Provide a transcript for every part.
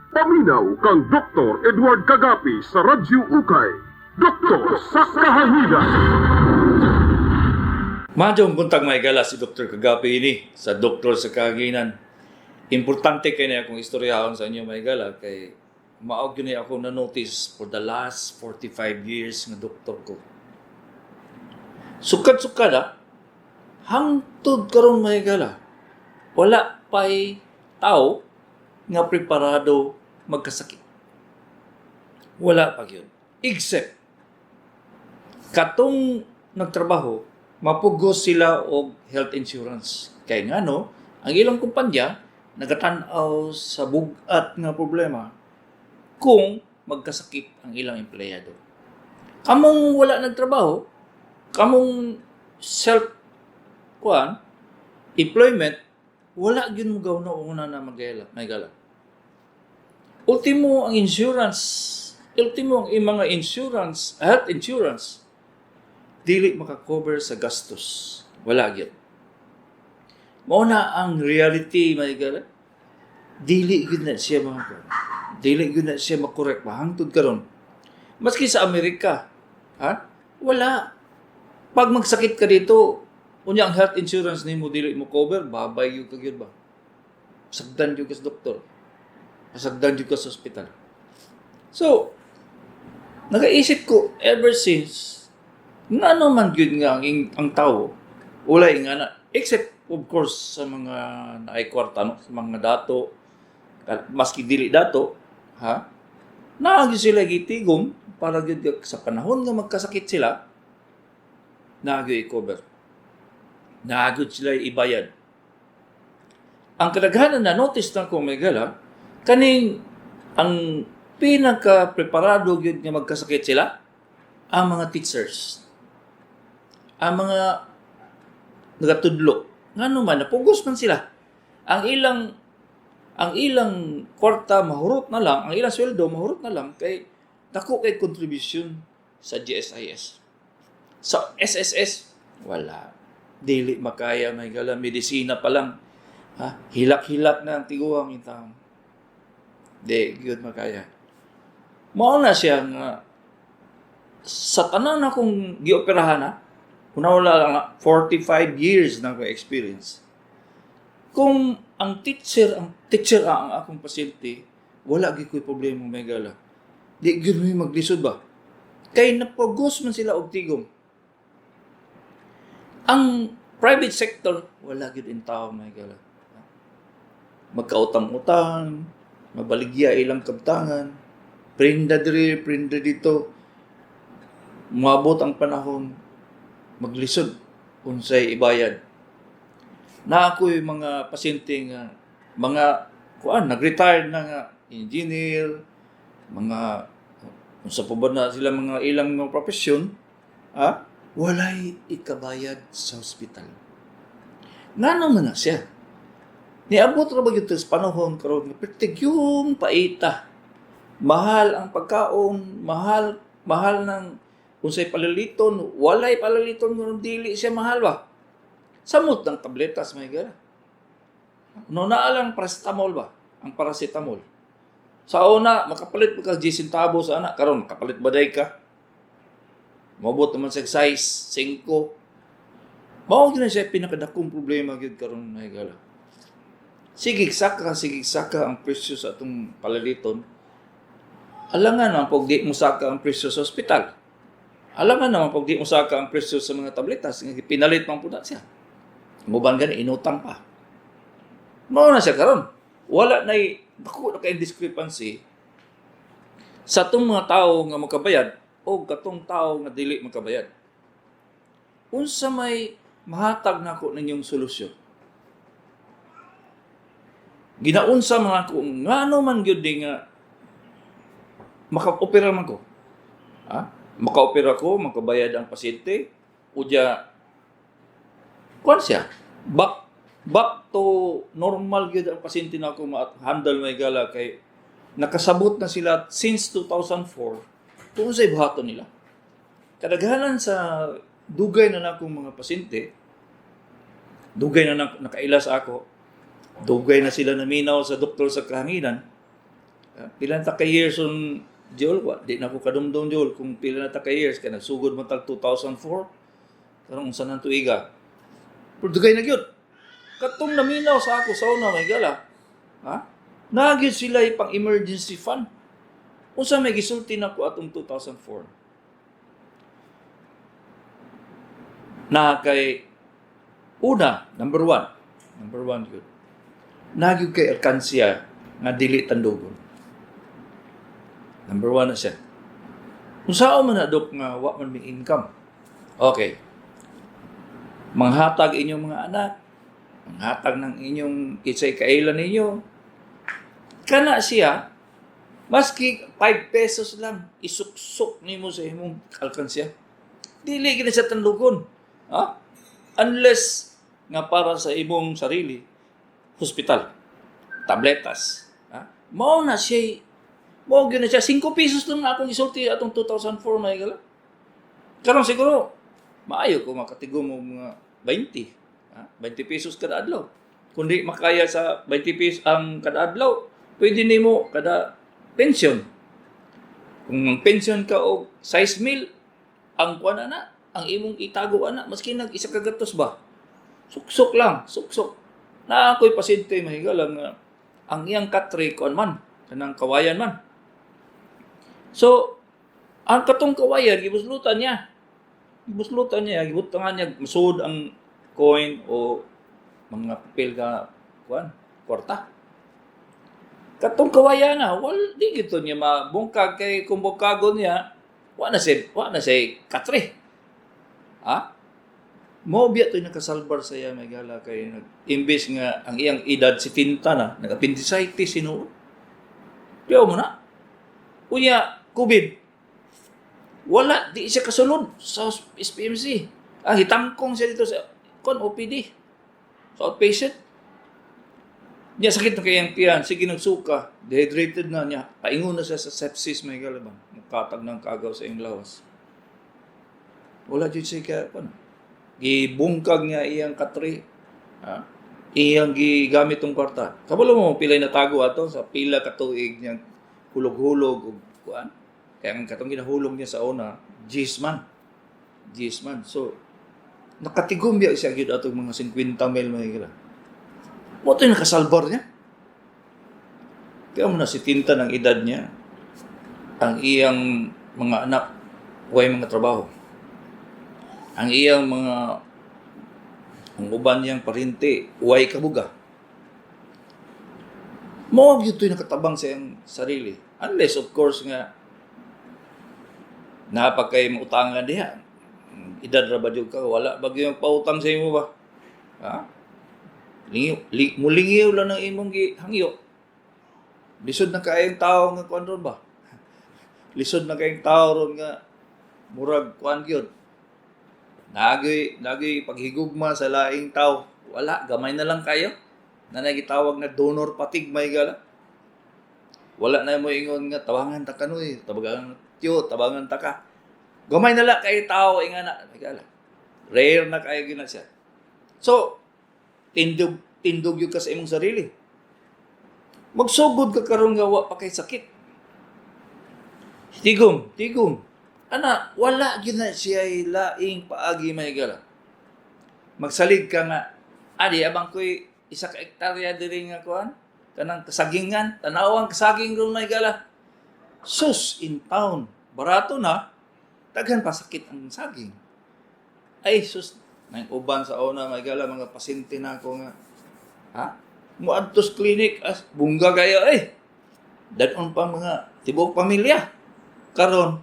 Paminaw kang Dr. Edward Kagapi sa Radyo Ukay. Doktor sa Kahanginan. Madong buntag may gala si Dr. Kagapi ini sa Doktor sa Kahanginan. Importante kay na akong istoryahon sa inyo may gala kay maog yun ako na-notice for the last 45 years nga doktor ko. Sukad-sukad hangtod karon may gala. Wala pa'y tao nga preparado magkasakit. Wala pa yun. Except, katong nagtrabaho, mapugos sila og health insurance. Kaya nga no, ang ilang kumpanya, nagatanaw sa bugat nga problema kung magkasakit ang ilang empleyado. Kamong wala nagtrabaho, kamong employment, wala gyud mo gawna una na magala. Ultimo ang mga insurance, health insurance, dili makakover sa gastos. Wala gyud. Mao na ang reality may gala. Dili gyud na siya makorek hangtod karon. Maski sa Amerika, wala. Pag magsakit ka dito, unya ang health insurance nimo dili mo cover, babay gyud ka gyud ba? Sagdan gyud ka sa doktor. Sagdan gyud ka sa ospital. So, nagaisip ko ever since ngano man gyud nga ang tao walay nga na except of course sa mga naay kwarta no, sa mga dato maski dili dato naagi sila gitigom para gyud sa panahon nga magkasakit sila naagi i-cover. Naagod sila ibayad. Ang kadaghanan na notice na ko may gala, kaning ang pinaka-preparado gyud nga magkasakit sila, ang mga teachers. Ang mga nagatudlo. Ngano man, napugos man sila. Ang ilang kwarta mahurot na lang, ang ilang sweldo mahurot na lang, kay dako kay contribution sa GSIS. Sa SSS, wala. Dili makaya may gala, medisina pa lang. Hilak-hilak na ang tiguang yung taong. Di, good makaya. Mao na siya nga, sa tanan akong gioperahan wala lang 45 years na akong experience. Kung ang teacher ang akong pasyente, wala gyud ko'y problema may gala. Di gyud may maglisod ba? Kay napagos man sila og tigom. Ang private sector, wala gyud in tao may gala. Magkautang-utang, mabaligya ilang kabtangan, prinda diri, prinda dito. Umabot ang panahon, maglisod unsay ibayad. Na ako'y mga pasyente nga nag-retire na nga engineer, mga unsa pa ba na sila mga ilang mga profesyon, walay ikabayad sa ospital. Nga naman na siya. Niabot ra ba ito sa panahon karon nga pertigyong paita. Mahal ang pagkaon, mahal ng unsay palaliton, walay palaliton ng dili siya mahal ba? Samot ng tabletas may gara. No na lang paracetamol ba? Ang paracetamol. Sa una, makapalit mo ka 10 centavos sa anak, karon makapalit ba day ka? Mabot naman sa size 5. Mao gyud na siya pinakadakong problema gyud karon na higala. Sigig saka ang presyo sa atong palaliton. Alangan naman pag di mo saka ang presyo sa ospital. Alangan naman pag di mo saka ang presyo sa mga tabletas, pinalit man pud siya. Muban gani inutang pa. Mao na siya karon. Wala na dako na kay discrepancy sa atong mga tao nga makabayad o katong tao nga dili makabayad. Unsa may mahatag nako ninyong solusyon? Ginaunsa mga ko ngano man gyud nga maka-opera man ko. Maka-opera ko, makabayad ang pasyente, unya kuan siya. Back to normal gyud ang pasyente nako ma-handle may gala kay nakasabot na sila since 2004 kung sa ibuhaton nila. Kadaghanan sa dugay na nakong mga pasyente, dugay na nakailas ako, dugay na sila naminaw sa doktor sa kahanginan, Pila na ta ka years on Joel, di na ko kadumdum Joel kung pila na ta ka years kay nagsugod mo tag 2004. Karong unsa nang tuiga. Pero dugay na gyud. Katong naminaw sa ako sa una may gala. Nagyud sila pang emergency fund. Unsa may gisulti nako atong 2004. Na kay una, number one yun. Nagyud kay alkansya nga dili tandugon. Number 1 na siya. Kung saan man na dok nga wa man may income. Okay. Manghatag inyong mga anak, manghatag ng inyong kisay kailan ninyo. Kana siya, maski 5 pesos lang, isuksok nimo sa imong alkansya. Dili gina siya tandugon. Unless nga para sa imong sarili, hospital, tabletas. Mao na siya, mao gyud na siya 5 pesos lang na akong isulti atong 2004 may gala. Karon siguro maayo ko makatigom mo mga 20. 20 pesos kada adlaw. Kundi makaya sa 20 pesos ang kada adlaw, pwede nimo kada pension. Kung pension ka og 6,000 ang kuan na, ang imong itago ana maski nag isa ka gatos ba. Suksok lang, suksok. Na ako'y pasyente mahigala nga ang iyang katre kuan man, kanang kawayan man. So, ang katong kawayan, gibuslutan niya. Gibutangan niya, masud ang coin o mga papel ka, kwarta. Katong kawayan na, di gito niya mabungkag kay kung bungkagon niya, wala na siya katre. Mo biya to nakasalbar sa iya may gala kay imbes nga ang iyang edad si Tinta na nag-appendicitis sino. Piyo mo na. Unya COVID. Wala di siya kasulod sa SPMC. Hitangkong siya dito sa OPD. Sa outpatient. Niya sakit na kayang tiyan, sige nagsuka, dehydrated na niya. Paingon na siya sa sepsis may gala ba. Katag ng kagaw sa iyong lawas. Wala jud siya kaya gibungkag niya iyang katre. Iyang gigamit tong kwarta. Kabalo mo pilay na tago ato sa pila ka tuig niyang hulog-hulog ug kuan. Kaya ang katong ginahulog niya sa una, Gisman. So nakatigom biya siya gyud atong mga 50 mil mahigala. Mo to nakasalbar niya. Kaya mo na si Tinta ng edad niya. Ang iyang mga anak way mga trabaho. Ang iyang ang uban niyang parinti, uway kabuga. Mo gyud nakatabang sa iyang sarili. Unless, of course, nga napagkay mautangan diha. Edad ra ba jud ka? Wala ba gyud pautang sa imo ba? Mulingiw lang ng imong gihangyo. Lisod na kaayong tao nga kuan ron ba? Lisod na kaayong tao ron nga murag kuan gyud. Nagay paghigugma sa laing tao. Wala, gamay na lang kayo. Na nagitawag na donor patig may gala. Wala na mo ingon nga tabangan ta kanoy, tabangan tiyo, tabangan ta ka. Gamay na lang kayo tao ingana may gala. Rare na kayo gina siya. So, tindog yung ka sa imong sarili. Magsugod ka karon nga wa pa kay sakit. Tigom. Ana, wala gina siya laing paagi may gala. Magsalig ka nga, abang ko'y isa ka hektarya diri nga kuan, kanang kasagingan, tanawang kasaging ron may gala. Sus, in town, barato na, daghan pa sakit ang saging. Ay, sus, nang uban sa una may gala, mga pasyente na ako nga, muadtos klinik, bungga kayo, danon pa mga tibok pamilya. Karon,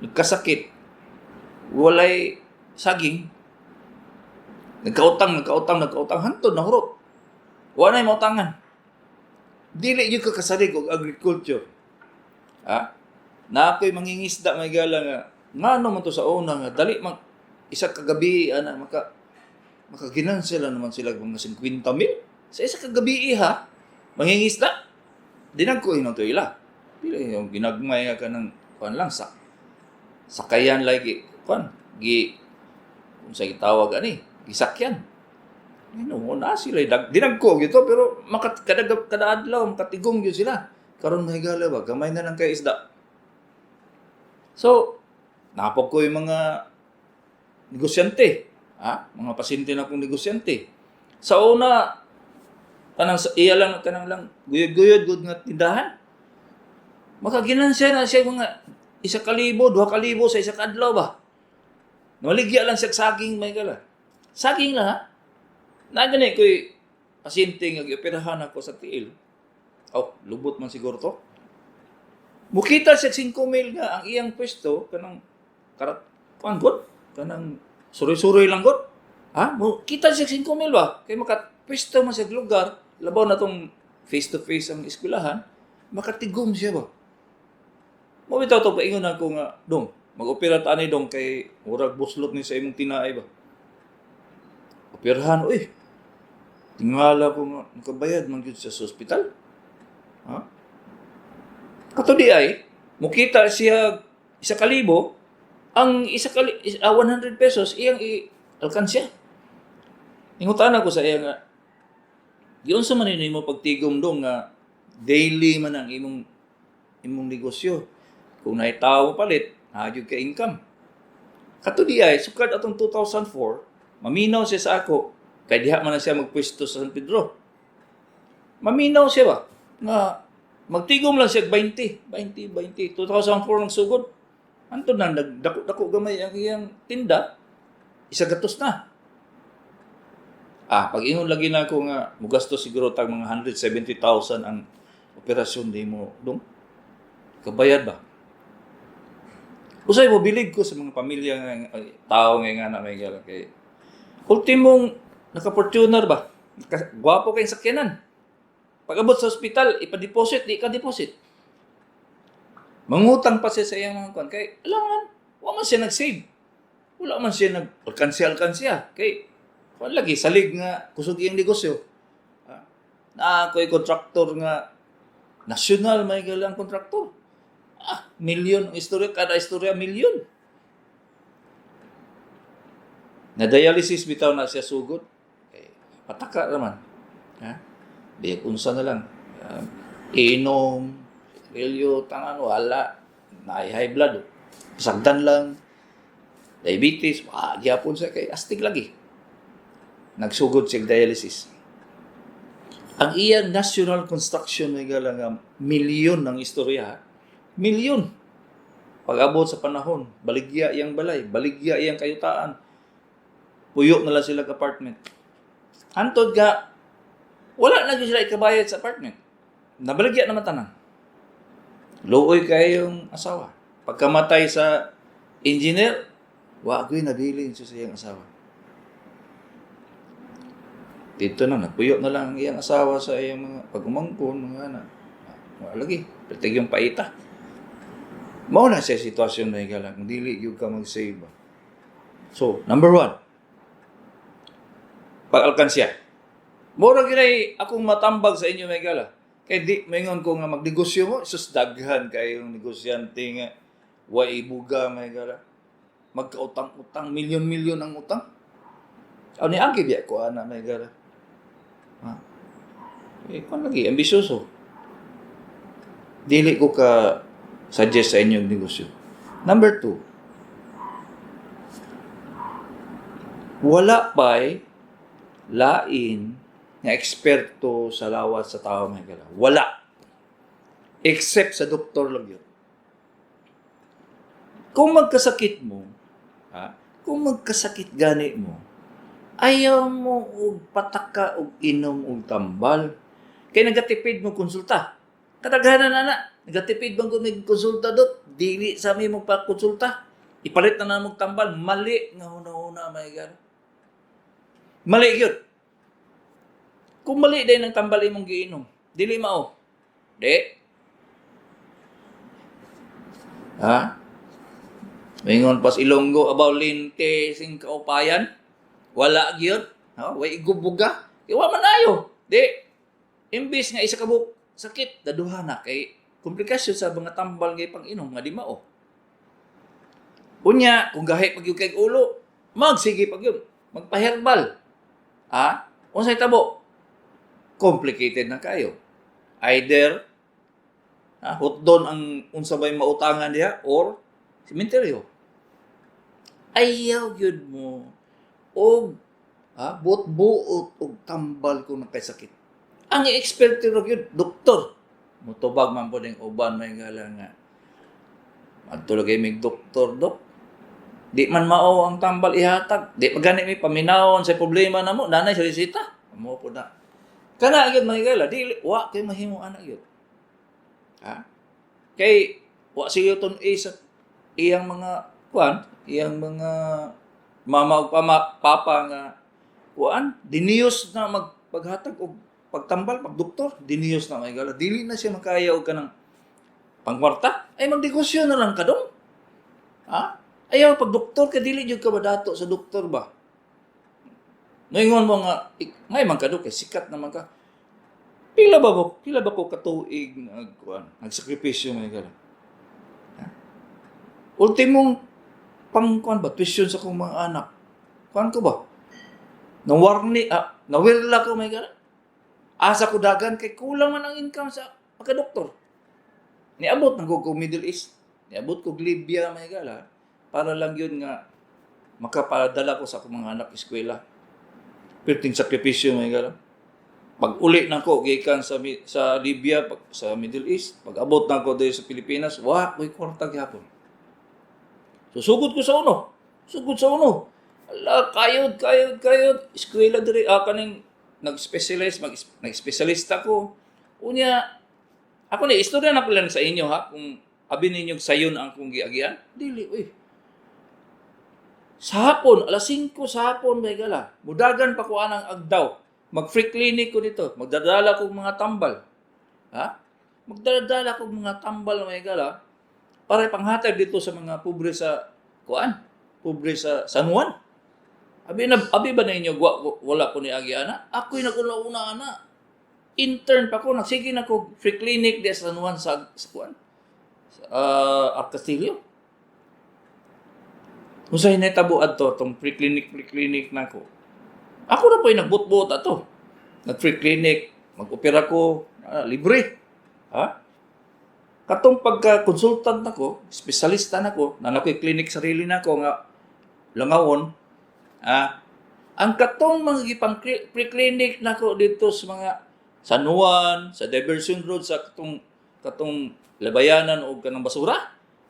nagkasakit, walay saging, nagkautang, hantod, nahurot. Wala na yung mautangan. Dili yung kakasalig og agriculture. Na ako'y mangingisda, may gala nga, nga naman to sa una nga, dali, isa kagabi, makaginan sila naman sila mga 50 mil. Sa isa kagabi, mangingisda. Dinag ko yun to ila. Pili yung ginagmay ka ng, lang, sakayan lagi kung sa gitawag gisakyan. Na sila dinagko gito pero kada adlaw makatigong gyud sila Karon mahigala ba, gamay na lang kay isda. So, napog ko yung mga negosyante, mga pasyente na kong negosyante. Sa una, iya lang, guyod-guyod, good nga tindahan. Makaginansya na siya mga 1,000, 2,000 sa isa kadlaw ba? Naligya lang siya saging, may gala. Saging lang, ha? Nagani ko'y pasyente nga gioperahan ako sa tiil. Lubot man siguro to. Mukita siya 5,000 nga ang iyang pwesto, kanang panggot, kanang suroy-suroy lang got. Mukita siya 5,000 ba? Kaya makapwesto man sa lugar, labaw na tong face-to-face ang eskwelahan, makatigom siya ba? Mabitaw to, paingon ako nga, dong, mag-opera tani dong kay murag buslot ni sa imong tinaay ba? Operahan, tingala ko nga, nakabayad man yun sa hospital. Kato di ay, mukita siya 1,000, ang 100 pesos, iyang i-alkansya. Ingutan ako sa iya nga, diyon sa manin mo pagtigom dong nga, daily man ang imong negosyo. Kung naitaw palit, nagyog ka income. Kato di ay, sukad atong 2004, maminaw siya sa ako, kaya diha man na siya magpwesto sa San Pedro. Maminaw siya ba? Nga, magtigom lang siya 20. 2004 nagsugod. Anto na, nagdako gamay ang iyang tinda, isagatos na. Pag ingon lagi na ako nga, mugasto siguro tag mga 170,000 ang operasyon di mo dong. Kabayad ba? Usay mo, bilig ko sa mga pamilya nga, tao nga na may gala kay ultimong naka-Fortuner ba? Gwapo kayong sakyanan. Pag-abot sa ospital, ipa-deposit, di ka deposit. Mangutang pa siya sa iyang mga kwan. Kaya, alangan, wala man siya nag-save. Wala man siya nag-alkansya. Kaya, wala lagi, salig nga, kusog iyang negosyo. Na ako'y kontraktor nga, nasyonal may galang kontraktor. Milyon ang istorya, kada istorya, milyon. Na-dialysis bitaw na siya sugod. Pataka naman. Biyag unsa na lang. Inom, relyo, tangan, wala. High blood. Pasagdan lang. Diabetes, gyapon siya kay astig lagi. Nagsugod siya dialysis. Ang iyang national construction may galang milyon ng istorya. Milyon. Pag-abot sa panahon, baligya iyang balay, baligya iyang kayutaan. Puyo na lang sila apartment. Antod ga, wala na sila ikabayad sa apartment. Nabaligya naman tanan. Luoy kayong asawa. Pagkamatay sa engineer, wagoy nabilin siya sa iyang asawa. Dito na, nagpuyo na lang ang iyang asawa sa iyang mga pag-umangkon, mga anak. Wala lagi, pertig yung paita. Mao na siya sitwasyon na higala, kung dili yung ka mag-save. So, number 1, pag-alkansya. Mura ginay akong matambag sa inyo, may gala. Kaya di, maingon ko nga magnegosyo mo, daghan kayong negosyante nga, way buga, may gala. Magkautang-utang, milyon-milyon ang utang. Ni agi biya ko, ana, may gala. Kung lagi, ambisyoso. Dili ko ka suggest sa inyong negosyo. Number 2, wala pa'y lain nga eksperto sa lawat sa tao may gala. Wala. Except sa doktor lang yun. Kung magkasakit mo, kung magkasakit gani mo, ayaw mo og pataka og inom og tambal. Kaya nagatipid mo konsulta. Kadaghanan na nagatipid bang kung konsulta dot, dili sa mi mo pa konsulta. Ipalit na mong tambal, mali nga una-una may gala. Mali yun. Kung mali din ang tambal imong giinom, dili mao. Di. Mingon pas Ilonggo about linte sing kaupayan. Wala gyud. Way igubuga. Iwa man ayo. Di. Imbis nga isa ka buk sakit, daduhana kay komplikasyon sa mga tambal ngay pang-inom nga di mao. Unya, kung gahi pag yung kay ulo, magsige pag yun. Magpa-herbal. Unsay tabo? Complicated na kayo. Either Hotdon ang unsa bay mautangan diha or sementeryo. Ayaw gyud mo og buot-buot og tambal kung nakasakit. Ang expert ra gyud doktor. Mutubag man po ning uban may gala nga. Magtulogay mig doktor dok. Di man mao ang tambal ihatag. Di magani mi paminawon sa problema namo, nanay sa resita. Amo po na. Kana gyud may gala, dili wa kay mahimo ana gyud. Kay wa siyo ton sa iyang mga iyang mga mama ug papa nga diniyos na magpaghatag og pagtambal pagdoktor, diniyos na may gala. Dili na siya makaya og kanang pangkwarta, ay magdegosyo na lang ka dong. Ayaw pagdoktor ka dili jud ka badato sa doktor ba? Ngayon mo nga ngay man ka do kay sikat naman ka. Pila ba ko katuig nagsakripisyo may gala. Ultimong tuition sa kong mga anak. Ko ba? Nawirla ko may gala. Asa ko dagan kay kulang man ang income sa pagka-doktor. Niabot na ko Middle East. Niabot ko Libya may gala. Para lang yun nga makapadala ko sa akong mga anak eskwela. Perting sakripisyo may gala. Pag uli na ko gikan sa Libya, sa Middle East, pag abot na ko dito sa Pilipinas, ko'y kwarta gyapon. So sugod ko sa uno. Ala, kayod. Eskwela diri kaning nag-specialista ko. Unya, ako ni istorya na pala sa inyo kung abi ninyo sayon ang kong giagian. Dili, Sa hapon, alas 5 sa hapon, may gala. Mudagan pa ko anang agdaw. Mag-free clinic ko dito. Magdadala ko mga tambal. Magdadala ko mga tambal, may gala. Para panghatag dito sa mga pobre sa pobre sa San Juan. Abi ba na inyo wala ko ni agi ana? Ako'y naguna-una ana. Intern pa ko, nagsige na ko free clinic di sa San Juan sa Castillo. Kung sa'yo natabo ato tong free clinic na ko. Ako na po'y nagbut-buot ato. Nag-free clinic, mag-opera ko, libre. Katong pagka-consultant nako, espesyalista nako, na nako'y clinic sarili nako nga langawon, ang katong mga gipang pre-clinic nako dito sa mga San Juan, sa Diversion Road, sa katong labayanan o kanang basura,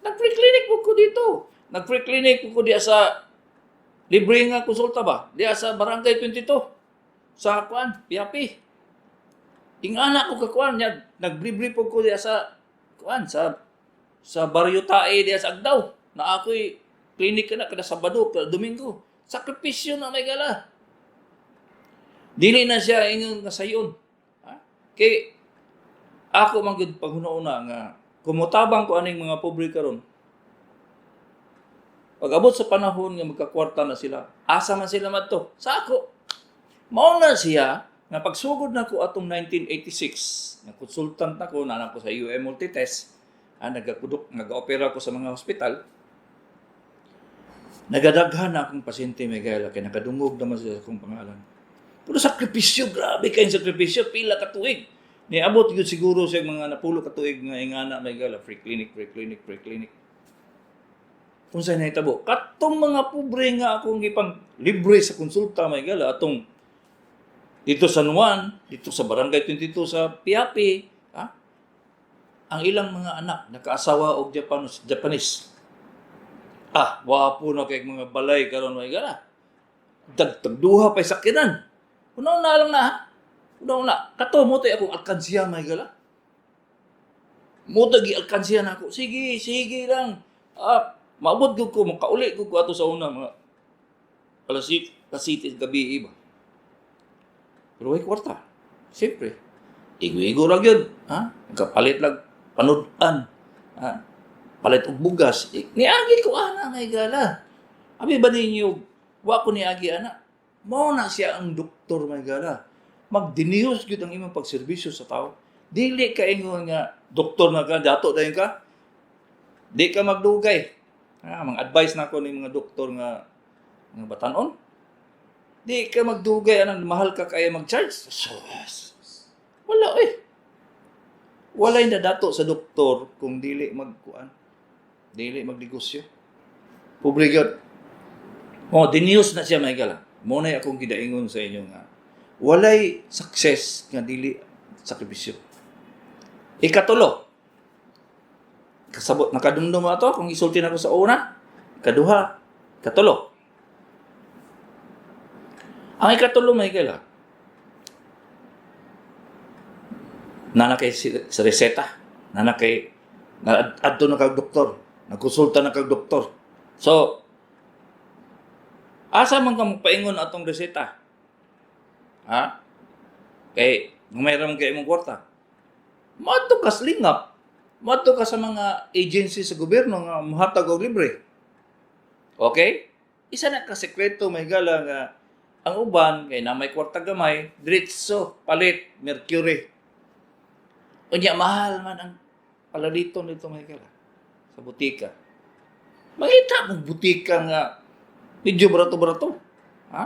nag-pre-clinic po ko dito. Nag-pre-clinic po ko diya sa libre nga konsulta ba? Diya sa Barangay 22, sa Piapi. Ingana ko kakuan niya, nag-brief po ko diya sa Barrio Tae diya sa Agdaw, na ako'y clinic na kada Sabado, kada Domingo. Sakripisyo na may gala. Dili na siya ingon nga sayon. Kay ako man gud paghuna-una nga kumutabang ko aning mga pobre karon. Pag abot sa panahon nga magkakwarta na sila, asa man sila madto? Sa ako. Mao na siya nga pagsugod nako atong 1986, nga consultant nako na ko sa UM Multitest, nag-opera ko sa mga hospital. Nagadaghan na akong pasyente may gala kay nakadungog naman sa akong pangalan. Pero sakripisyo, grabe kayong sakripisyo, pila ka tuig. Niabot yun siguro siya mga napulo ka tuig nga ingana may gala, free clinic. Kung saan nahitabo, katong mga pobre nga akong ipang libre sa konsulta may gala, atong dito sa San Juan, dito sa Barangay 22 sa Piapi, ang ilang mga anak nakaasawa og Japanese. Wapo na kay mga balay karon may gala. Dagduha pa sakinan. Kuno na lang na. Kato mo tay akong alkansiya may gala. Mo gi alkansiya na ako. Sige lang. Maabot gud ko makauli gud ko ato sa una mga alas 7 gabi ba. Pero way kwarta. Siyempre. Igo ra gyud, Nagkapalit lang panudan. Palit og bugas. Niagi ko ana may gala. Abi ba ninyo wa ko niagi ana? Mao na siya ang doktor may gala. Magdiniyos gyud ang imong pagserbisyo sa tao. Dili ka ingon nga doktor na ka dato dayon ka. Di ka magdugay. Mga advice na ko ni mga doktor nga batanon. Di ka magdugay anang mahal ka kaya mag-charge. Wala Walay nadato sa doktor kung dili magkuan, dili magligosyo. Pobre gyud. Oh, dinius na siya may gala. Mo na akong gidaingon sa inyo nga walay success nga dili sakripisyo. Ikatulo, kasabot nakadumdum ato kung isulti na ko sa una. Kaduha, katulo. Ang ikatulo may gala. Nana kay sa reseta, nana kay adto na kag doktor, nagkonsulta na kag doktor. So, asa man ka magpaingon atong reseta? Ha? Kay mayroon kay imong kwarta. Madto ka slingap. Madto ka sa mga agency sa gobyerno nga mohatag og libre. Okay? Isa na ka sekreto may gala nga ang uban kay na may kwarta gamay, diretso palit mercury. Unya mahal man ang palalito nito may gala sa butika. Mangita mo butika nga medyo barato-barato. Ha?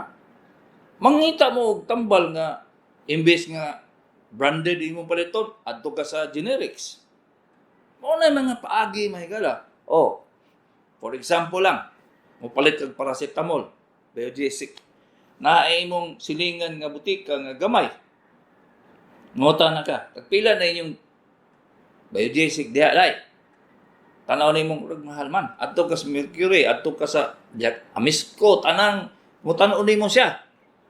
Mangita mo og tambal nga imbes nga branded imong paliton adto ka sa generics. Mao na mga paagi may gala. Oh. For example lang, mo palit kag paracetamol, Biogesic. Na imong silingan nga butika nga gamay. Ngota na ka. Tagpila na inyong Biogesic diha lay. Tanaw na imong mahal man. Adto ka sa Mercury, adto ka sa Amisco, tanang mo tan-o nimo siya.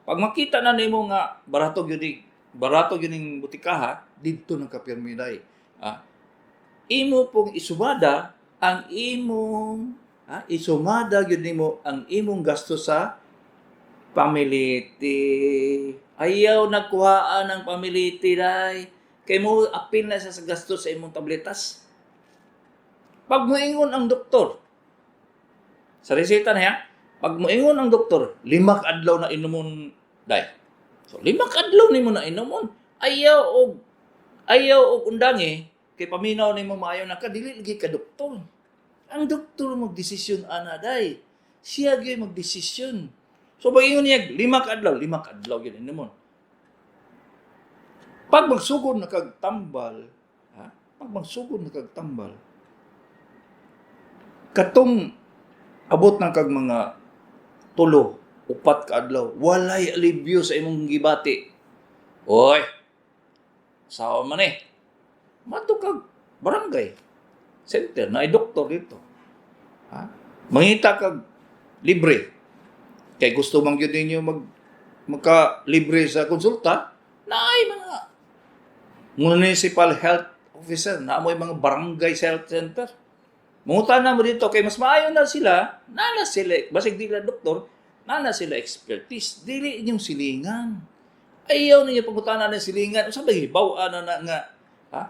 Pag makita na nimo nga barato gyud ning butikaha, didto na ka pirmiday. Imo pong isumada ang imong isumada gyud nimo ang imong gasto sa pamiliti. Ayaw nagkuhaan ng pamiliti day. Kay mo apil na sa gasto sa imong tabletas. Pag moingon ang doktor, sa reseta niya, pag moingon ang doktor, 5 adlaw na inumon day. So 5 adlaw nimo na inumon. Ayaw og undangi kay paminaw nimo maayo na ka dili lagi ka doktor. Ang doktor magdesisyon ana day. Siya gyud magdesisyon. So pag ingon niya 5 adlaw gyud inumon. Pag magsugod na kag tambal, katong abot ng kag mga 3, 4 ka adlaw, walay alibyo sa imong gibati. Oy, sawa man madto kag barangay center na ay doktor dito. Mangita kag libre. Kay gusto man gyud ninyo magka libre sa konsulta, naay mga municipal health officer, na mo mga barangay health center. Mungutan na mo dito, kay mas maayo na sila, nana sila, basig dila doktor, nana sila expertise, dili inyong silingan. Ayaw ninyo pagkutanan ng silingan, sabi, bawaan na nga,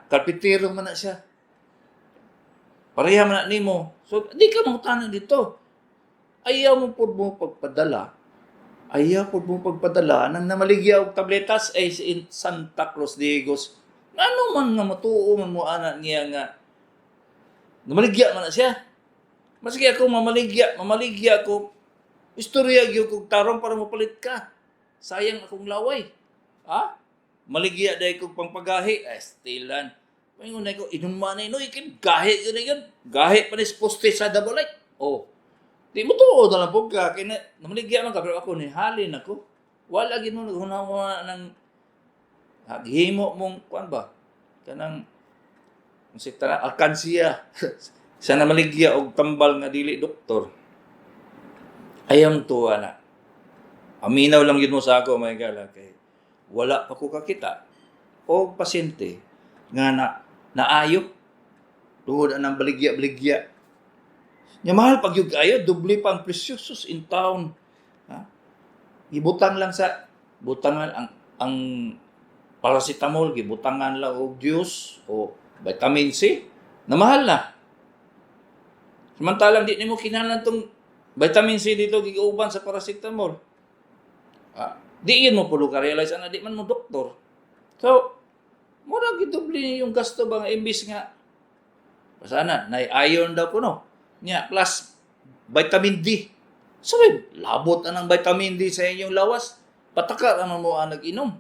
karpintero man na siya. Pareha man na nimo. So, di ka mangutanan dito. Ayaw mo po mo pagpadala nang namaligya og tabletas ay in Santa Cruz Diegos. Ano man nga matuo man mo ana niya nga namaligya man na siya. Maski ako mamaligya ko. Istorya gyud kog tarong para mapalit ka. Sayang akong laway. Maligya day kog pangpagahi. Stilan. Maingon na ko inuman no ikin gahi gyud. Gahi pa ni poste sa dabalay. Oh. Di mo tuod na lang po ka. Kaya namaligya man ka pero ako ni halin ako. Wala gid mo naghunawa ng himo mong kuan ba? Kanang si tara alkansiya. Sa namaligya og tambal nga dili doktor. Ayam tuwa na. Aminaw lang yun mo sa ako, may gala kay wala pa ko kakita o pasyente nga naayo tuhod anang baligya. Nya mahal pag yung kayo, doble pa ang presyo sus in town. Gibutang lang sa butangan ang paracetamol, gibutangan lang og juice o vitamin C, na mahal na. Samantalang di nimo kinahanglan tong vitamin C dito giuban sa paracetamol. Di yun mo pulo ka realize ana di man mo doktor. So, mura gidubli yung gasto ba nga imbis nga basana na iron daw kuno. Nya plus vitamin D. Sabi, labot na ng vitamin D sa inyong lawas. Pataka naman mo nag-inom.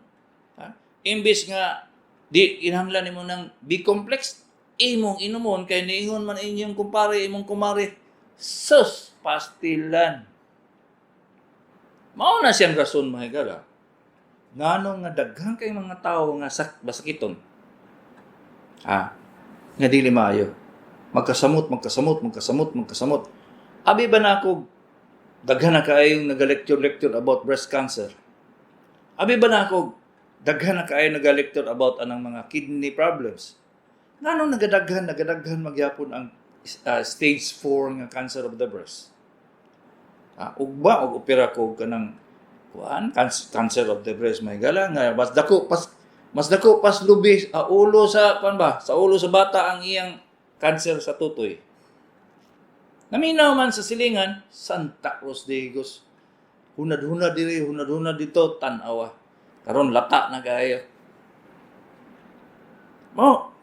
Imbis nga Di kinahanglan nimo ng B-complex, imong inumon kay niingon man inyong kumpare, imong kumare. Sus, pastilan. Mao na siyang rason mahigala. Ngano nga daghang kay mga tawo nga basakiton. Nga dili maayo. Magkasamot. Abi ba na ako daghan na kaayong nagalecture about breast cancer? Abi ba na ako daghan na kaayo nagalecture about anang mga kidney problems? Ngano nagadaghan magyapon ang stage 4 nga cancer of the breast? Og opera ko kanang cancer of the breast may gala nga mas dako pas lubi ulo sa ulo sa bata ang iyang cancer sa tutoy. Naminaw man sa silingan Santa Cruz de Higos. Hunad-hunad dito tan-awa. Karon lata na kaayo.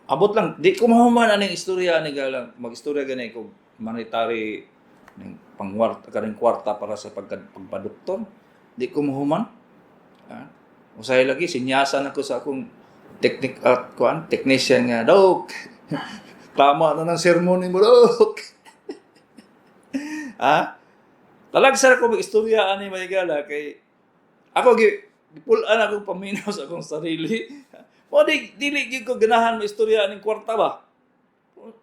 Abot lang di ko mahuman aning istorya ni galang magistorya ganay ko monetary ning kaning kwarta para sa pagpadoktor. Di ko mahuman. Usay lagi sinyasan ako sa akong technician nga, Dok. Tama na ng sermon mo, Dok. Talagsar ko mag-istorya ani mahigala kay ako gipulan akong paminaw sa akong sarili. O dili gyud ko ganahan mo istorya aning kwarta ba?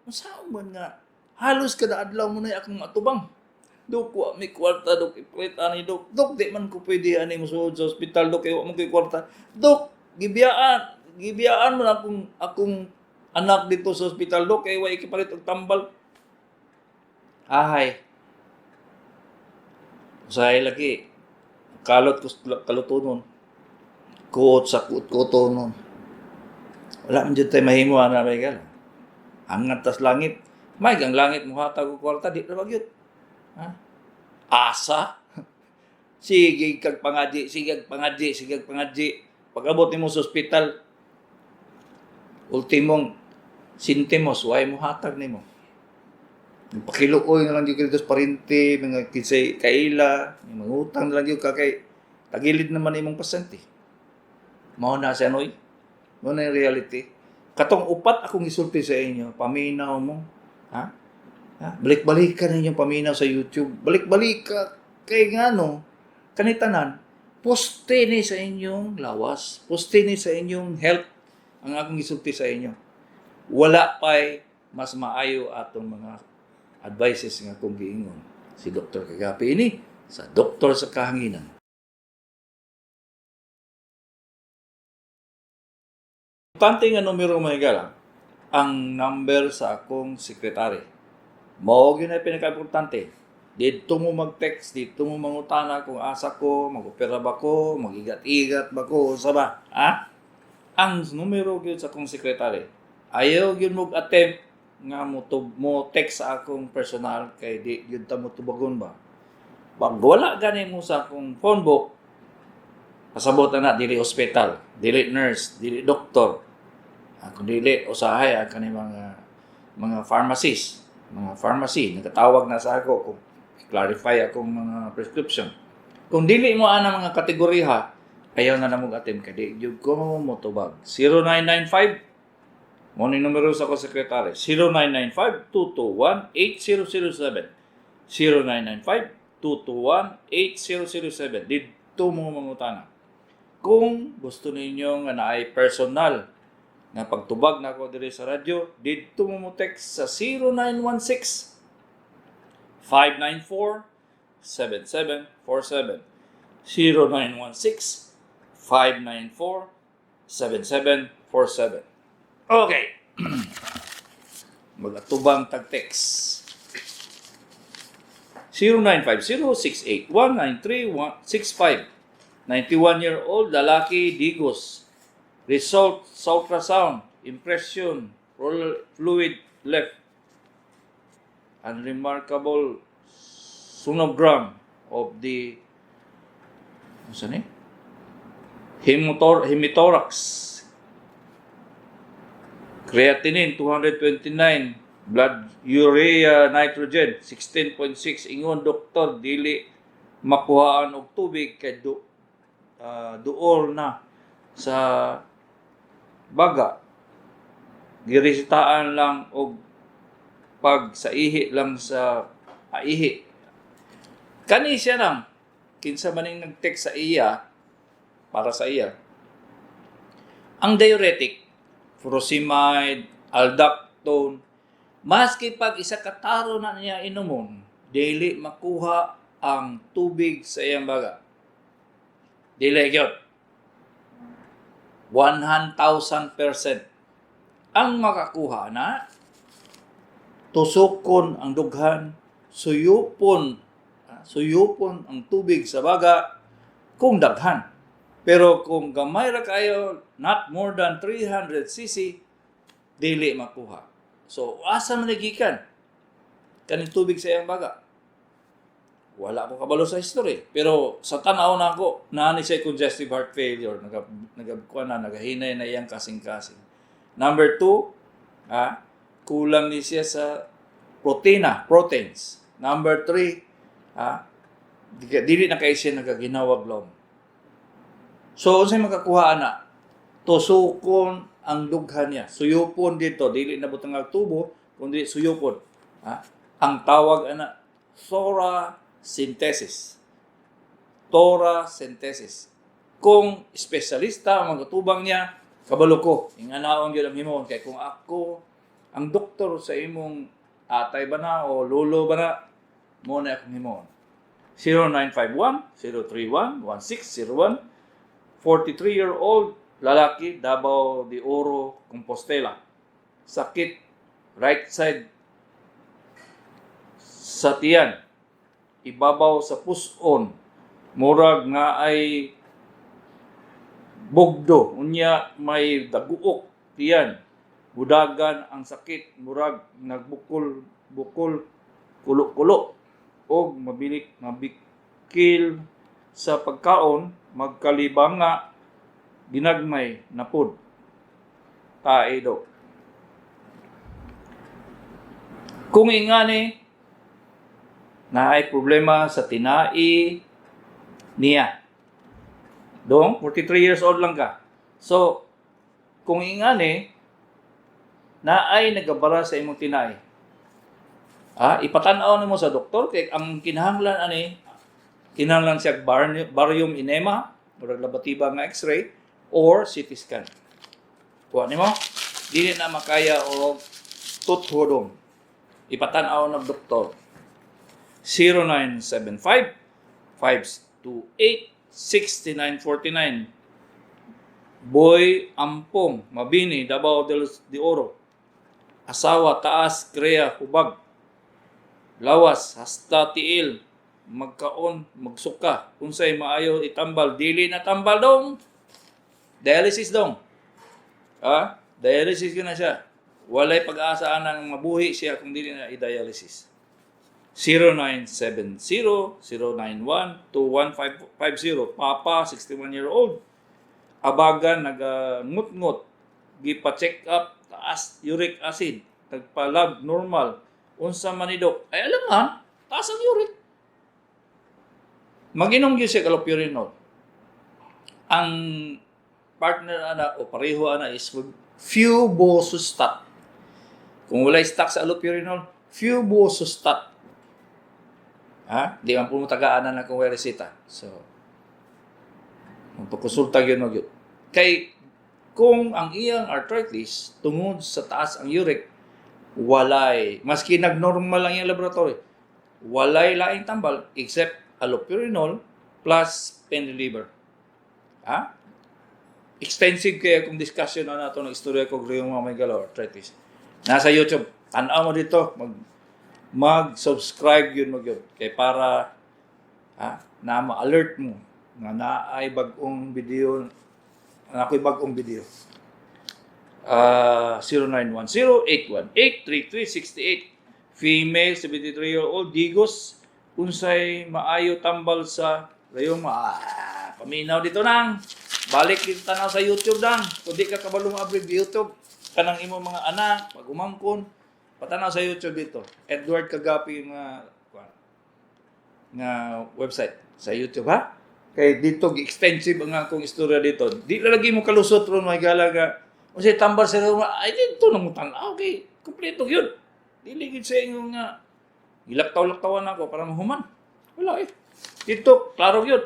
Unsa man nga halos kada adlaw mo na akong matubang. Dok, wa may kwarta, Dok, iplit ani, Dok. Dok, di man ko pwede ani mo sa ospital, Dok, kaya wa mo ko'y kwarta. Dok, gibiyaan mo na akong anak dito sa ospital, Dok, kaya wa ikipalit og tambal. Usahay lagi, kalot ko kalutunon. Kuot sa kutonon. Wala man dyan tayo mahimo na may gala. Angat tas langit. May gang langit mo hatag og kwarta, di na bagyot. Asa? Sige kag pangadji. Pag-abot nimo sa ospital, ultimong sintimos, way mo hatag nimo. Pakiluoy na lang yung kilitos parinti, mga kinsay kaila, mga utang na lang yung kakay, tagilid naman imong pasyente. Mao na siya, noy. Mao na yung reality. Katong upat akong isulti sa inyo, paminaw mo. Balik-balik ka na yung paminaw sa YouTube. Balik-balik ka. Kaya nga kanitanan, poste ni sa inyong lawas. Poste ni sa inyong health ang akong isulti sa inyo. Wala pa'y mas maayo atong mga advices nga kong giingon. Si Dr. Kagapi ini sa Doktor sa Kahanginan. Importante nga numero mahigala, ang number sa akong sekretary. Mao gyud ay pinaka-importante. Dito mo mag-text, dito mo mangutana kung asa ko, mag-opera ba ko, mag-igat-igat ba ko, sa ba? Ang numero gyud sa akong sekretary. Ayaw gyud mo attempt nga mo text sa akong personal kay di gyud ta mo tubagon ba. Pag wala gani mo sa akong phone book, pasabot na dili hospital, dili nurse, dili doktor. Kung dili usahay ang kani mga pharmacies, mga pharmacy nagtawag na sa ako kung clarify akong mga prescription. Kung dili mo ana mga kategorya, ayaw na namog attempt kay di gyud ko mo tubag. 0995 mo ni numero sa ko sekretary 0995-221-8007 0995-221-8007 dito mo mangutana. Kung gusto ninyo nga naay personal nga pagtubag na ako diri sa radyo, dito mo text sa 0916-594-7747 0916-594-7747. Okay. Magatubang tag-text. 0950-681-9365. 91-year-old lalaki, Digos. Result sa ultrasound, impression, fluid left. Unremarkable sonogram of the hemithorax. Creatinine 229, blood urea nitrogen 16.6. Ingon doktor dili makuhaan og tubig kay duol na sa baga giresetahan lang og pag sa ihi lang sa ihi. Kani siya lang kinsa maning nag-text sa iya para sa iya. Ang diuretic, furosemide, aldactone, maski pag isa ka taro na niya inumon, dili makuha ang tubig sa iyang baga. Dili gyud. 100,000%. Ang makakuha na tusukon ang dughan, suyupon ang tubig sa baga kung daghan. Pero kung gamay ra kayo, not more than 300 cc, dili makuha. So, asa man nagikan kaning tubig sa iyang baga? Wala ko kabalo sa history. Pero sa tanaw na ako, naani siya congestive heart failure, nagahinay na iyang kasing-kasing. Number 2, kulang ni siya sa proteins. Number 3, dili na kayo siya nagaginawag long. So, unsay makakuha na? Tusukon ang dughan niya. Suyupon dito, dili na butang tubo, kundi suyupon. Ang tawag ana thoracentesis. Kung espesyalista ang magtubang niya, kabalo ko, inganaon gyud ang himon kay kung ako ang doktor sa imong atay ba na o lolo ba na, mo na akong himon. 0951-031-1601, 43-year-old lalaki, Davao de Oro, Compostela. Sakit, right side sa tiyan, ibabaw sa puson, murag nga ay bugdo, unya may daguok tiyan, budagan ang sakit, murag nagbukol, kulo-kulo, o mabikil sa pagkaon, magkalibang nga ginagmay na pud taedo. Kung ingani na ay problema sa tinai niya, dong 43 years old lang ka. So kung ingani na ay nagabara sa imong tinai, ipatan-aw nimo sa doktor kay ang kinahanglan kinahanglan siya barium enema, murag labatiba nga x-ray, or CT scan. Kuha nimo, dili na makaya og tuthodong. Ipatan-aw ng doktor. 0975-528-6949. Boy Ampong, Mabini, Davao de Oro. Asawa, taas, kreya, hubag. Lawas, hasta tiil, magkaon, magsuka. Unsay maayo itambal, dili na tambal dong. Dialysis dong. Dialysis yun na siya. Walay pag-asa nang mabuhi siya kung dili na i-dialysis. 0970-091-2150. Papa, 61-year-old. Abagan, nagangut-ngut. Gipa-check up, taas uric acid. Nagpa-lab, normal. Unsa man ni Dok? Ay alam nga, taas ang uric. Mag-inom gyud siya allopurinol. Ang partner ana o pareho ana is Febuxostat. Kung walay stock sa allopurinol, Febuxostat. Di man po mo tagaan na kung may reseta. So, magpakonsulta yun mo yun. Kay, kung ang iyang arthritis, tungod sa taas ang uric, walay, maski nag-normal lang yung laboratory, walay laing tambal except allopurinol plus pain reliever. Extensive kaya kung discussion na nato ng istorya ko rheumatoid arthritis. Nasa YouTube. Tanaw mo dito. Mag-subscribe yun yun. Kaya para na ma-alert mo na naay bagong video. Ako'y bagong video. 0910-818-3368. Female, 73-year-old, Digos. Unsay maayo tambal sa rheuma. Paminaw dito nang. Balik dito tanaw sa YouTube dang. Kung di ka kabalong abrig YouTube, kanang imo mga anak, pag-umangkon, patanaw sa YouTube dito. Edward Kagapi nga website sa YouTube, Kay dito, extensive ang akong istorya dito. Di lalagi mo kalusot ron, may galaga, Kasi tambal sa mga, ay, dito nang tanaw, okay, kompleto yun. Diligid sa inyo nga, ilaktaw-laktawan ako para mahuman. Wala eh. Dito, klaro yun.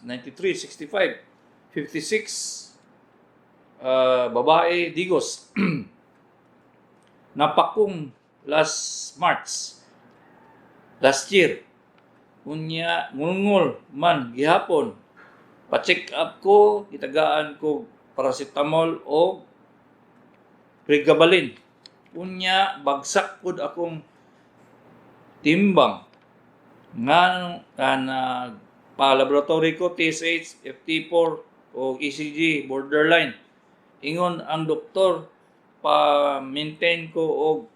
0950-681-9365-56, babae, Digos. Napakong last March, last year. Unya, ngulngul man, gihapon. Pa-check up ko, itagaan ko paracetamol o pregabalin. Unya, bagsak po akong timbang. Nga pa-laboratory ko, TSH, FT4 o ECG, borderline. Ingon ang doktor, pa-maintain ko og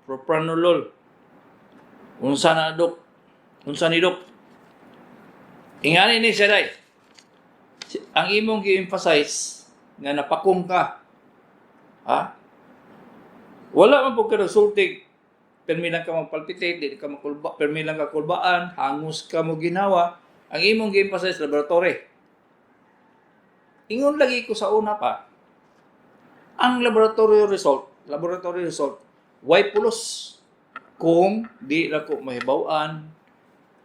propranolol. Unsa na dok? Unsa ni dok? Ingani ni siya day. Ang imong gi-emphasize nga napakong ka. Ha? Wala man po ka resultig. Permi lang ka magpalpitate, di ka makulba, permi lang ka kulbaan, hangus ka mo ginawa. Ang imong gi-emphasize laboratory. Ingon lagi ko sa una pa, ang laboratory result, way pulos kung di na ko mahibaw-an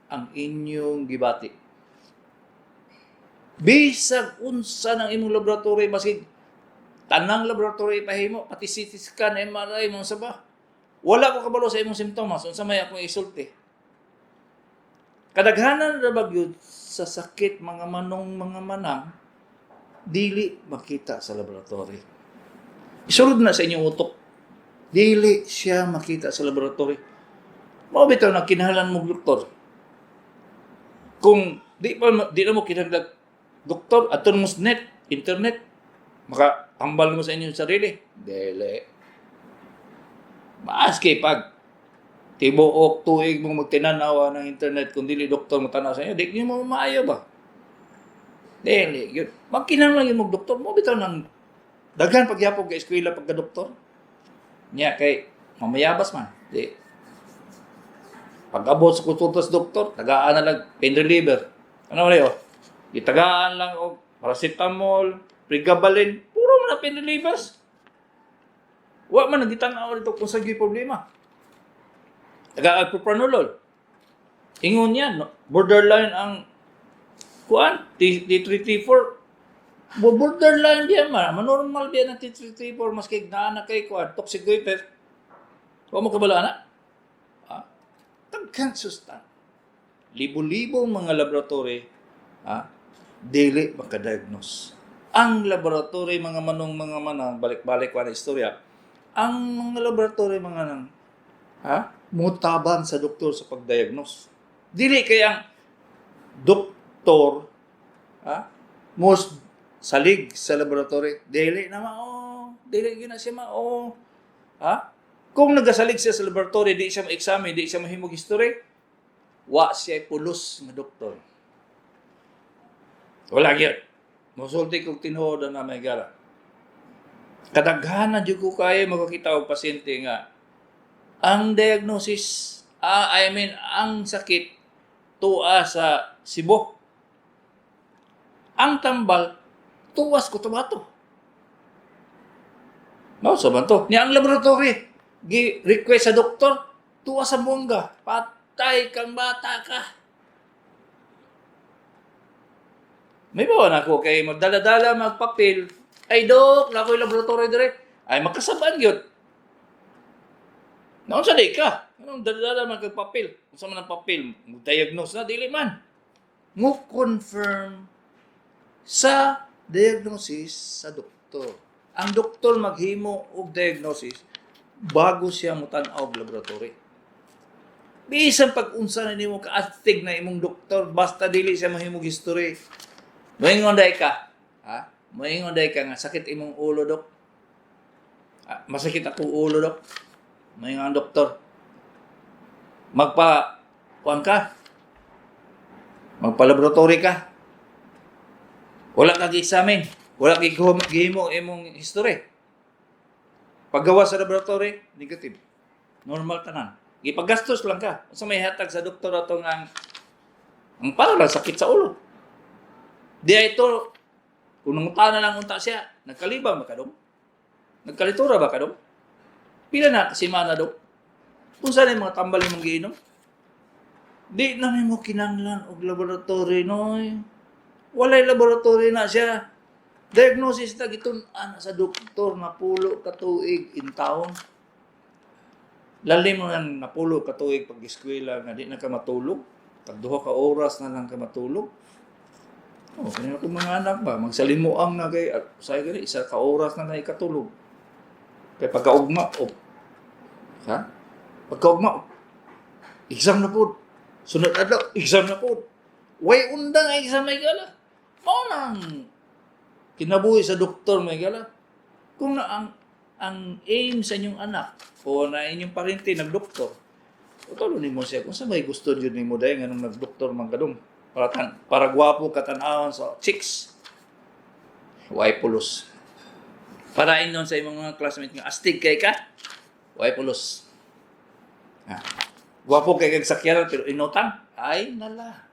ang inyong gibati. Bisag unsa ng imong laboratory, maski tanang laboratory pahimo, pati CT scan, MRI, mga saba. Wala ko kabalo sa imong simptomas, unsa may akong isulti. Kadaghanan ra bagyud sa sakit mga manong mga manang dili makita sa laboratory. Isulod na sa inyong utok. Dili siya makita sa laboratory. Mao bitaw na kinahanglan mo doktor. Kung di na mo kinahanglan doktor aton mo net, internet, makatambal mo sa inyong sarili. Dili. Maski pag tibuok tuig mo magtinanawa ng internet kung dili doktor mo tanaw sa inyo, di mo maayo ba? Dili. Yun. Magkinahanglan yung doktor mo bitaw nang daghan pagyapon ka eskwela pagka doktor. Nya kay mamayabas man. Di. Pag-abot sa konsulta sa doktor, tagaan na lang pain reliever. Ano ba yun? Itagaan lang og paracetamol, pregabalin, puro man na pain relievers. Wa man nagitanaw dito kung sa problema. Tagaan propranolol. Ingon yan, no? Borderline ang kuan, T3T4. Borderline diyan man. Manormal diyan ang T3T4 maski na kay kuan, toxic goiter. Wa mo kabala na. Tagkan sustan. Libo-libong mga laboratory, dili makadiagnose. Ang laboratory mga manang balik-balik wa na istorya. Ang mga laboratory mga nang mutabang sa doktor sa pagdiagnose. Dili kay ang doktor most salig sa laboratory. Dili na mao. Dili gyud na siya mao. Kung nagasalig siya sa laboratory, di siya ma-examine, di siya mahimog history, wa siya pulos nga doktor. Wala gyud. Mosulti kog tinuod na may gara. Kadaghanan jud ko kay makakita og pasyente nga ang diagnosis, ang sakit tuwa sa Cebu. Ang tambal tuwas ko tomato. No, sa banto. Ni ang laboratory gi-request sa doktor, tuwa sa buwangga, patay kang bata ka. May bawa na ako kay magdala-dala magpapil. Ay, dok, na ako'y laboratory direct. Ay, magkasabaan yun. Naon sa day ka? Anong dala-dala magpapil? Kung saan man ang papil, mag-diagnose na, dili man. Mo-confirm sa diagnosis sa doktor. Ang doktor maghimo og diagnosis bago siya mutan-aw og laboratory. Bisan pag-unsa na nimo ka-astig na imong doktor, basta dili siya mahimog history. Moingon day ka, moingon day ka nga sakit imong ulo, dok. Masakit akong ulo, dok. Moingon ang doktor. Kuan ka. Magpa-laboratory ka. Wala kang examine. Wala kang gihimo imong history. Paggawa sa laboratory, negative. Normal tanan. Gipaggastos lang ka. Sa may hatag sa doktor ato ang para lang sakit sa ulo. Di ito, Kung nangutana lang unta siya, nagkalibang ba ka dong? Nagkalitura ba ka dong? Pila na kasimana dong? Kung saan yung mga tambal yung mga giinom? Di na mo kinanglan og laboratory noy. Walay laboratory na siya. Diagnosis na gitun ana sa doktor na pulo ka tuig in taon. Lalim mo nang napulo ka tuig pag eskwela nga di na ka matulog. Tagduha ka oras na lang ka matulog. Oh, kanina ko mga anak ba magsalimuang na kay say gani isa ka oras na ikatulog. Kay pagkaugma ha? Pagkaugma exam na pud. Sunod adlaw exam na pud. Way undang ang exam may gala. Mao nang kinabuhi sa doktor may gala. Kung na ang aim sa inyong anak o na inyong parente nagdoktor, utolo nimo siya kung sa may gusto jud nimo dayon nganong nagdoktor man kadung para gwapo katan-awon sa chicks. Way pulos. Para inon sa imong mga classmates nga astig kay ka. Way pulos. Gwapo kay kag sakyanan pero inutang ay nala.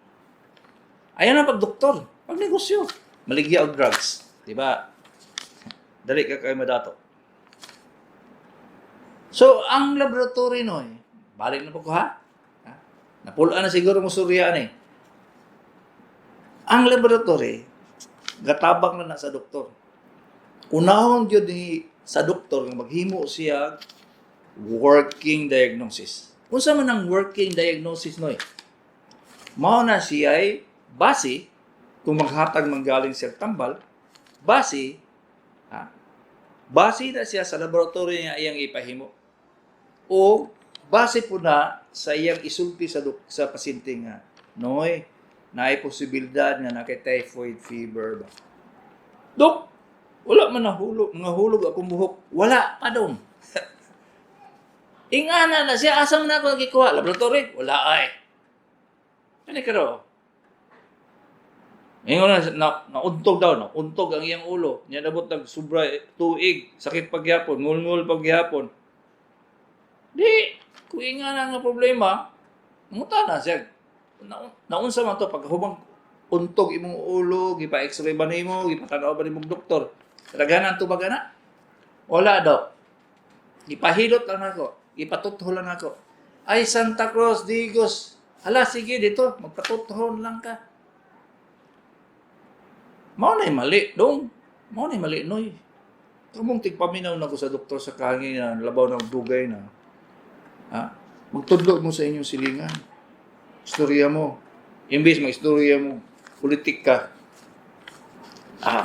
Ayan ang pagdoktor, pagnegosyo, maligya og drugs, di ba? Dali ka kay madato. So, ang laboratory noy, balik na po ko ha? Napulaan na siguro mo suryaan eh. Ang laboratory, gatabang na sa doktor. Unahon yun sa doktor nga maghimo siya working diagnosis. Kung sa man ang working diagnosis noy, mao na siya ay base, kung maghatag manggaling siya tambal, base na siya sa laboratory nga iyang ipahimo. O base po na sa iyang isulti sa pasyente nga, noy, naay posibilidad nga na kay typhoid fever ba. Dok, wala man nahulog akong buhok. Wala pa dong. Ingana na siya, asa man ako nagikuha? Laboratory? Wala ay. Ano ka ro? Ngayon nauntog daw, nauntog ang iyang ulo. Niya nabot ng sobra tuig, sakit pagyapon, ngul-ngul pagyapon. Di, kung ingana nga problema, munta na siya. Naunsa man to pagkahubang untog imong ulo, gipa-x-ray ba nimo, gipatanaw ba nimong doktor? Kadaghanan to baga na? Wala daw. Gipahilot lang ako, gipatutho lang ako. Ay Santa Cruz, Digos. Hala, sige dito, magpatutho lang ka. Mao na'y mali, dong. Mao na'y mali, noy. Kamong tigpaminaw na ko sa doktor sa kahangin na labaw ng dugay na. Magtudlo mo sa inyong silingan. Istorya mo. Imbis mag-istorya mo, politik ka.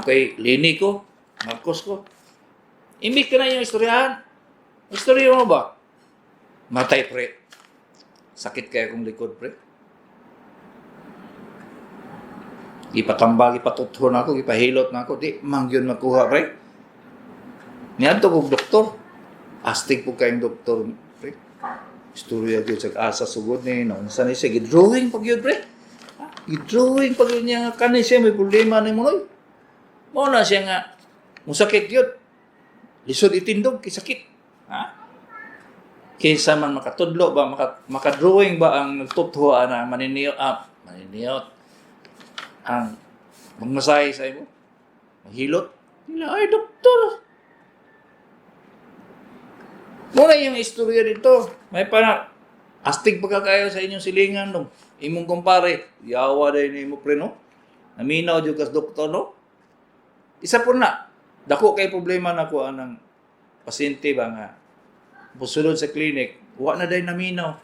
Kay Lini ko, Marcos ko. Imbis ka na yung istoryahan. Istorya mo ba? Matay, pre. Sakit kaya kong likod, pre. Ipatambal, ipatutho na ako, ipahilot na ako. Di, mangyon makuha, pre. Niyan to kong doktor. Astig po kayong doktor, pre. Istorya yun sa asa sugod ni, naunsa ni siya. Gidrawing pag yun, pre. Gidrawing pag yun niya nga kanay siya, may problema ni mo, noy. Muna siya nga, musakit yun. Lisod itindog, kisakit. Kaysa man makatudlo ba, makadrawing ba ang nagtuthuha na maniniyot, ang magmasahe sa imo, maghilot. Ay, doktor. Muna yung istorya dito. May parang, astig pa kayo sa inyong silingan, no? Imong kumpare, yawa dahil ni mo, pre, no? Naminaw dyan kas doktor, no? Isa po na, dako kay problema na ko anang pasyente ba nga, pusulod sa klinik, huwag na dahil naminaw.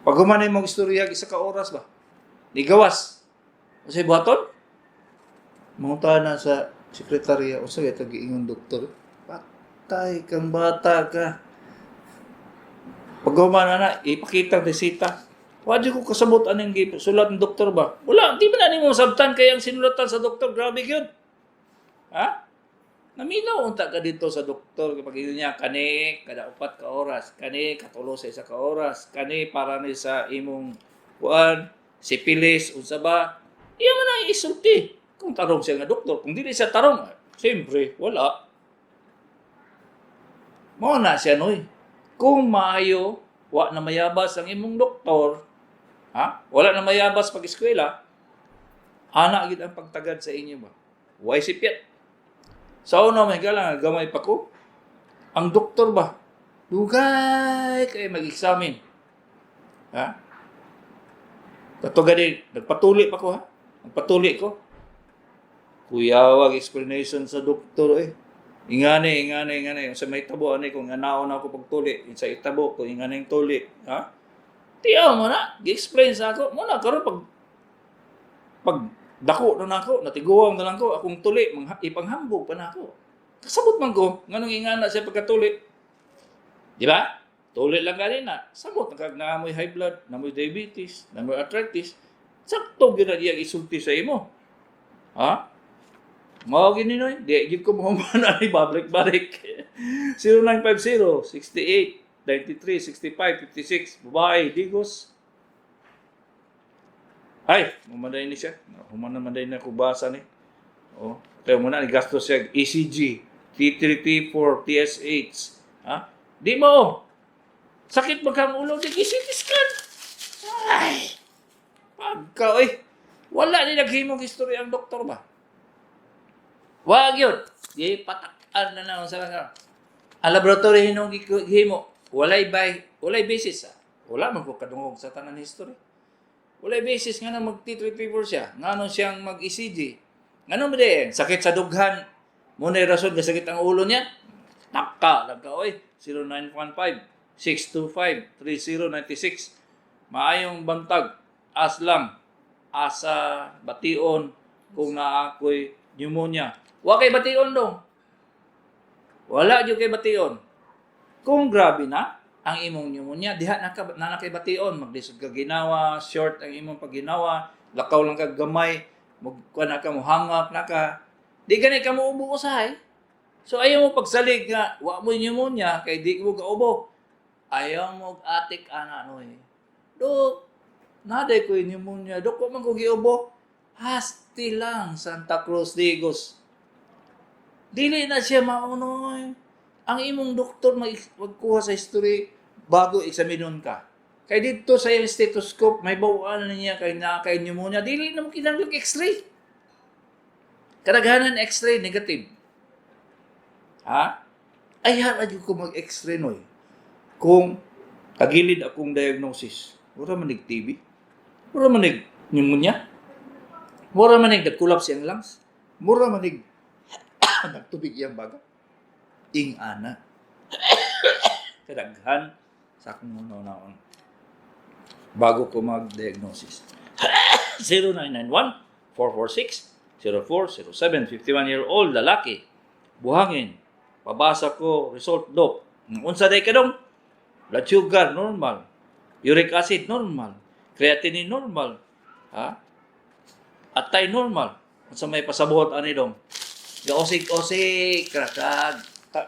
Pag humanay mong istorya, isa ka oras ba? Ligawas. O sa'y buhaton? Mangunta na sa sekretarya, o sa'y tag-iingon doktor, patay kang bata ka. Pag humana na, ipakita ang resita. Wadi ko kasabot anong sulat ng doktor ba? Wala, di ba na mo sabtan kaya ang sinulatan sa doktor? Grabe yun. Naminaw unta ka dito sa doktor kapag yun niya, kani, kada 4 ka oras, kani, katulo sa 1 ka oras, kani, para ni sa imong kuan, sipilis, unsa ba? Iya man ang isulti. Kung tarong siya nga doktor, kung dili siya tarong, siyempre, wala. Mao na siya, noy. Kung maayo, wa na mayabas ang imong doktor, wala na mayabas pag-eskwela, Ana gid ang pagtagad sa inyo ba? Why sipyat? Sa una may kailangan gamay pa ko. Ang doktor ba? Dugay kay mag-examine. Ha? Katuga din, nagpatuli pa ko ha? Nagpatuli ko. Kuyawag explanation sa doktor eh. Ingani. Sa may tabo, kung anaon ako pagtuli. Sa itabo, kung ingani yung tuli. Ha? Tiyaw mo na. Gi-explain sa ako. Muna, karon pag dako na nako, natiguang na lang ko, akong tuli, ipanghambog pa na ako. Kasabot man ko, nganong ingana siya pagkatuli. Di ba? Tuli lang ganin na. Sabot, naamoy high blood, naamoy diabetes, naamoy arthritis. Sakto yun na diya isulti sa imo. Ha? Mao gininoy, di gyud ko mo na ni babalik-balik. 0950 68 93 65 56 babae Digos. Ay, mamanday ni siya. Human naman na ko basa ni. Oh, tayo muna ni gasto siya ECG, T3 T4 TSH. Ha? Di mo. Sakit magkang ulo di CT scan. Ay. Pagka wala ni naghimong history ang doktor ba? Wag yun. Di patakan na lang sa mga. Ang laboratory hinong himo, walay basis. Wala man ko kadungog sa tanan history. Walay basis nga na mag-T3 T4 siya. Nga siyang mag-ECG. Nga ba din? Sakit sa dughan. Muna yung rason na sakit ang ulo niya. Taka lang ka, 0915-625-3096. Maayong bantag. Aslam. Asa bation kung naakoy pneumonia. Wa kay bation dong. Wala jud kay bation. Kung grabe na ang imong pneumonia, diha na kay bation, maglisod ka ginawa, short ang imong pagginawa, lakaw lang ka gamay, magkuan na ka mo hangak na ka. Di gani ka mo ubo usahay. So ayaw mo pagsalig nga wa mo pneumonia kay di mo kaubo. Ayaw mo atik ana no eh. Dok, naday ko pneumonia. Dok, wa man ko giubo. Hasti lang Santa Cruz Digos. Dili na siya maunoy. Ang imong doktor magkuha sa history bago eksaminon ka. Kay dito sa iyang stethoscope, may bawaan na niya kay pneumonia. Dili na mo kinahanglan x-ray. Kadaghanan x-ray negative. Ha? Ay radyo ko mag-x-ray noy. Kung kagilid akong diagnosis, wala man TB. Wala man pneumonia. Wala man nag-collapse ang lungs. Wala man nagtubig iyang baga. Ana. Kadaghan sa akong naon bago ko mag-diagnosis. 0991-446-0407, 51-year-old lalaki, buhangin, pabasa ko, result doc. Unsa day ka dong? Blood sugar, normal. Uric acid, normal. Creatinine, normal. Ha? Atay, normal. Unsa may pasabuhot ani dong? Gaosik-osik, krakag,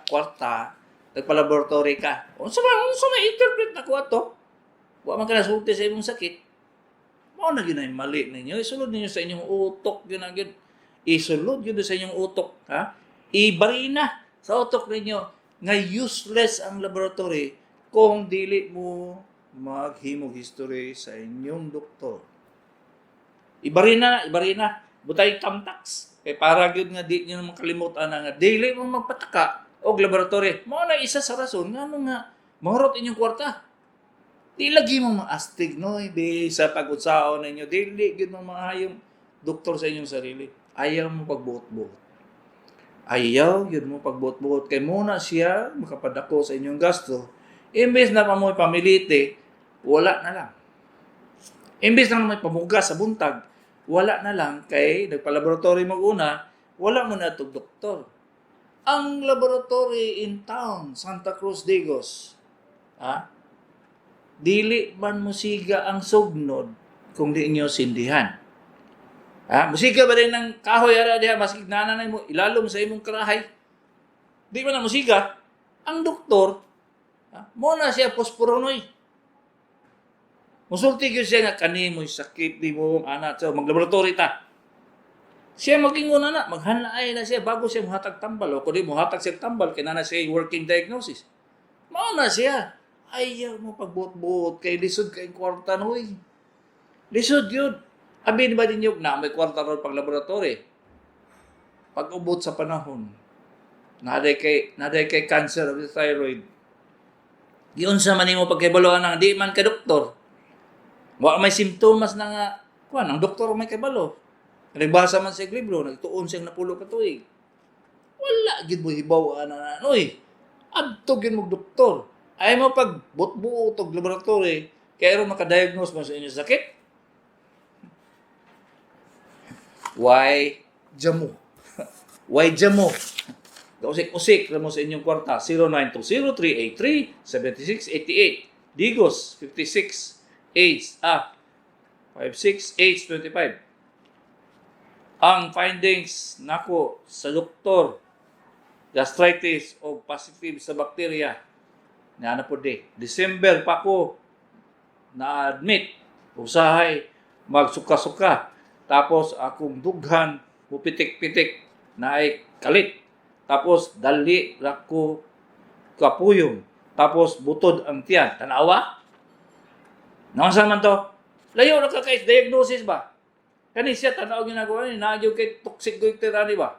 kwarta, nagpa-laboratory ka. Unsa may interpret na ko ato? Wa man ka nasulti sa imong sakit. Mao na gyud mali ninyo. Isulod ninyo sa inyong utok gyud na gyud. Isulod gyud sa inyong utok, ha? Ibarina sa utok ninyo nga useless ang laboratory kung dili mo maghimog history sa inyong doktor. Ibarina. Butay tamtax. Kay para gyud nga di niyo makalimutan nga dili mo magpataka og laboratory. Mao na isa sa rason nga mahurot inyong kwarta. Di lagi mo maastig noy sa pag-utsaon ninyo. Dili gyud mo maayong doktor sa inyong sarili. Ayaw mo pagbuot-buot. Ayaw gyud mo pagbuot-buot kay muna siya makapadako sa inyong gasto. Imbes na pamoy pamilite, wala na lang. Imbes na may pamugas sa buntag, wala na lang kay nagpa-laboratory mag-una, wala mo na itong doktor. Ang laboratory in town, Santa Cruz Digos, dili man musiga ang sugnod kung di inyo sindihan. Musiga ba rin ng kahoy ara diha maski nananay mo ilalom sa imong karahay? Di man na musiga. Ang doktor, mo na siya posporonoy. Musulti gyud siya nga kani mo sakit di mo anak so maglaboratory ta. Siya magingon na maghanlaay na siya bago siya muhatag tambal o kundi muhatag siya tambal kay na siya working diagnosis. Mao na siya. Ayaw mo pagbuot-buot kay lisod kay kwarta noy. Lisod yun. Abi ba ninyo na may kwarta ron pang laboratory? Pag ubot sa panahon, naday kay cancer of the thyroid. Giyon sa man nimo pagkabaloan ng di man ka doktor. Wa may simptomas na nga kuan ang doktor may kabalo. Nagbasa man sa libro, nagtuon siyang napulo ka tuig. Wala gid mo hibaw ana oy. Adto gid mo doktor. Ay mo pag butbuo og laboratory kay aron maka-diagnose mo sa inyong sakit. Why jamo? Why jamo? Usik-usik mo sa inyong kwarta. 0920-383-7688. Digos, 56 AIDS. 56 AIDS 25. Ang findings nako sa doktor, gastritis o positive sa bakterya. Na po di. December pa ko na-admit. Usahay, magsuka-suka. Tapos akong dughan, pupitik-pitik na ay kalit. Tapos dali rako kapuyong. Tapos butod ang tiyan. Tanawa? Naunsa man to? Layo na ka kay diagnosis ba? Kani siya tanaw ginagawa ni nagyo kay toxic goiterani ba?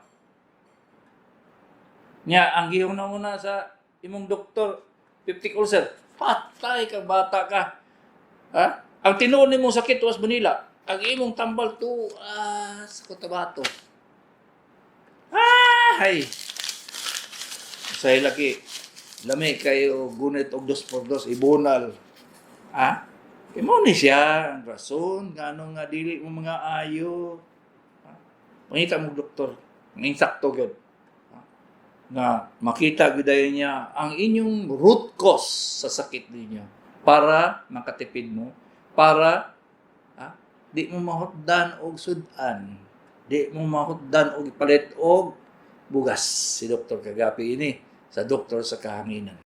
Nya ang gihong na muna sa imong doktor peptic ulcer. Patay ka bata ka. Ha? Ang tinuon nimong sakit was Manila. Ang imong tambal to sa Cotabato. Hay. Say laki. Lami kayo gunit og 2x2 ibunal. Ha? Kaya mo ni siya ang rason ngano nga dili mo mga ayo. Pangita mo doktor, ang insakto gyud. Na makita gyud niya ang inyong root cause sa sakit ninyo para makatipid mo, para di mo mahutdan og sudan, di mo mahutdan og ipalit og bugas si Dr. Kagapi ini sa doktor sa kahanginan.